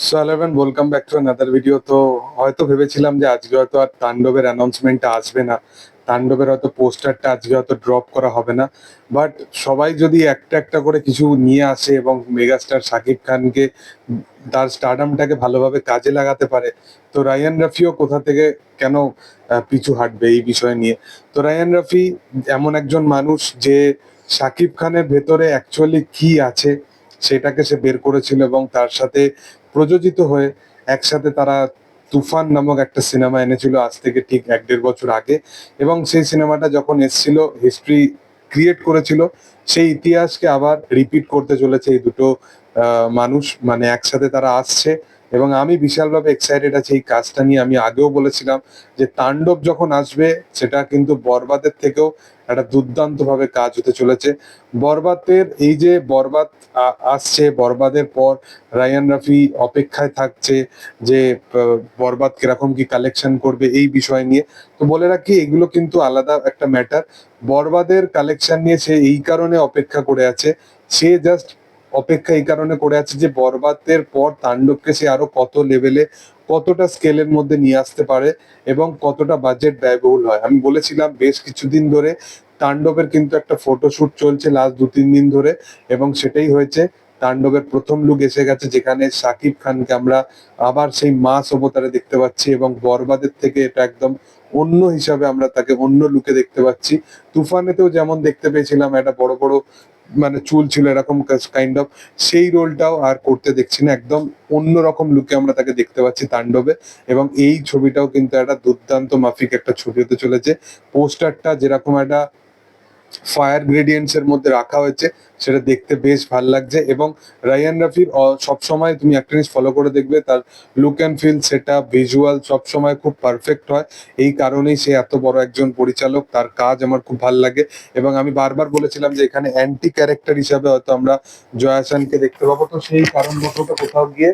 So eleven welcome back to another video. তো হয়তো ভেবেছিলাম যে আজকে হয়তো আর তাণ্ডবের অ্যানাউন্সমেন্টটা আসবে না, তাণ্ডবের হয়তো পোস্টারটা আজকে হয়তো ড্রপ করা হবে না। বাট সবাই যদি একটা একটা করে কিছু নিয়ে আসে এবং মেগাস্টার শাকিব খানকে তার স্টারডামটাকে ভালোভাবে কাজে লাগাতে পারে, তো রায়ান রাফিও কোথা থেকে কেন পিছু হাঁটবে এই বিষয় নিয়ে। তো রায়ান রাফি এমন একজন মানুষ যে শাকিব খানের ভেতরে অ্যাকচুয়ালি কি আছে সেটাকে সে বের করেছিল এবং তার সাথে প্রযোজিত হয়ে একসাথে তারা তুফান নামক একটা সিনেমা এনেছিল আজ থেকে ঠিক 1-1.5 বছর আগে। এবং সেই সিনেমাটা যখন এসেছিল, হিস্ট্রি ক্রিয়েট করেছিল, সেই ইতিহাসকে আবার রিপিট করতে চলেছে এই দুটো মানুষ, মানে একসাথে তারা আসছে। এবং আমি বিশালভাবে এক্সাইটেড আছি এই কাজটা নিয়ে। আমি আগেও বলেছিলাম যে তাণ্ডব যখন আসবে সেটা কিন্তু বরবাদের থেকেও একটা দুর্দান্ত ভাবে কাজ হতে চলেছে। বরবাদের এই যে বরবাদ আসছে, বরবাদের পর রায়ান রাফি অপেক্ষায় থাকছে যে বরবাদ কিরকম কি কালেকশন করবে এই বিষয় নিয়ে। তো বলে রাখি, এগুলো কিন্তু আলাদা একটা ম্যাটার। বরবাদের কালেকশন নিয়ে সে এই কারণে অপেক্ষা করে আছে, সে জাস্ট অপেক্ষা এই কারণে করে আছে যে বরবাদের পর তাণ্ডবকে সে আরো কত লেভেলে, কতটা স্কেলের মধ্যে নিয়ে আসতে পারে এবং কতটা বাজেট ব্যয়বহুল হয়। আমি বলেছিলাম বেশ কিছুদিন ধরে তাণ্ডবের কিন্তু একটা ফটোশুট চলছে লাস্ট 2-3 দিন ধরে, এবং সেটাই হয়েছে। তাণ্ডবের প্রথম লুক এসে গেছে, যেখানে শাকিব খানকে আমরা আবার সেই মাস অবতারে দেখতে পাচ্ছি এবং বরবাদের থেকে এটা একদম অন্য হিসাবে আমরা তাকে অন্য লুকে দেখতে পাচ্ছি। তুফানেতেও যেমন দেখতে পেয়েছিলাম একটা বড় বড় মানে চুল ছিল এরকম কাইন্ড অফ, সেই রোলটাও আর করতে দেখছি না, একদম অন্যরকম লুকে আমরা তাকে দেখতে পাচ্ছি তাণ্ডবে। এবং এই ছবিটাও কিন্তু একটা দুর্দান্ত মাফিক একটা ছবি হতে চলেছে। পোস্টারটা যেরকম একটা ফায়ার গ্রেডিয়েন্টস এর মধ্যে রাখা হয়েছে, সেটা দেখতে বেশ ভাল লাগছে। এবং রায়ান রাফির সবসময় তুমি একটা জিনিস ফলো করে দেখবে, তার লুক অ্যান্ড ফিল, সেটা ভিজুয়াল সবসময় খুব পারফেক্ট হয়। এই কারণেই সে এত বড় একজন পরিচালক, তার কাজ আমার খুব ভাল লাগে। এবং আমি বারবার বলেছিলাম যে এখানে অ্যান্টি ক্যারেক্টার হিসাবে হয়তো আমরা জয়া আহসানকে দেখতে পাবো। তো সেই কারণবশত কোথাও গিয়ে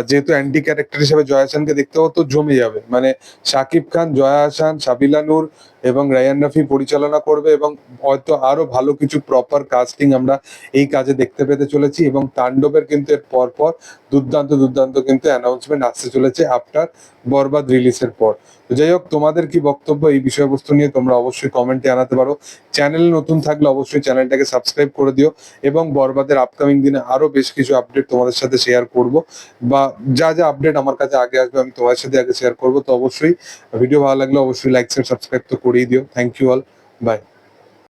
যেহেতু অ্যান্টি ক্যারেক্টার হিসেবে জয়া আহসানকে দেখতে পাবো, তো জমে যাবে। মানে শাকিব খান, জয়া আহসান, সাবিলা নূর এবং রায়ান রাফি পরিচালনা করবে এবং হয়তো আরো ভালো কিছু প্রপার কাস্টিং আমরা এই কাজে দেখতে পেতে চলেছি। এবং তাণ্ডবের কিন্তু এর পর পর দুর্দান্ত দুর্দান্ত কিন্তু অ্যানাউন্সমেন্ট আসতে চলেছে আফটার বরবাদ রিলিজের পর। তো যাই হোক, তোমাদের কি বক্তব্য এই বিষয়বস্তু নিয়ে তোমরা অবশ্যই কমেন্টে জানাতে পারো। চ্যানেল নতুন থাকলে অবশ্যই চ্যানেলটাকে সাবস্ক্রাইব করে দিও এবং বরবাদের আপকামিং দিনে আরো বেশ কিছু আপডেট তোমাদের সাথে শেয়ার করব, বা যা যা আপডেট আমার কাছে আগে আসবে আমি তোমাদের সাথে আগে শেয়ার করবো। তো অবশ্যই ভিডিও ভালো লাগলে অবশ্যই লাইক শেয়ার সাবস্ক্রাইব তো করেই দিও। Thank you all, by.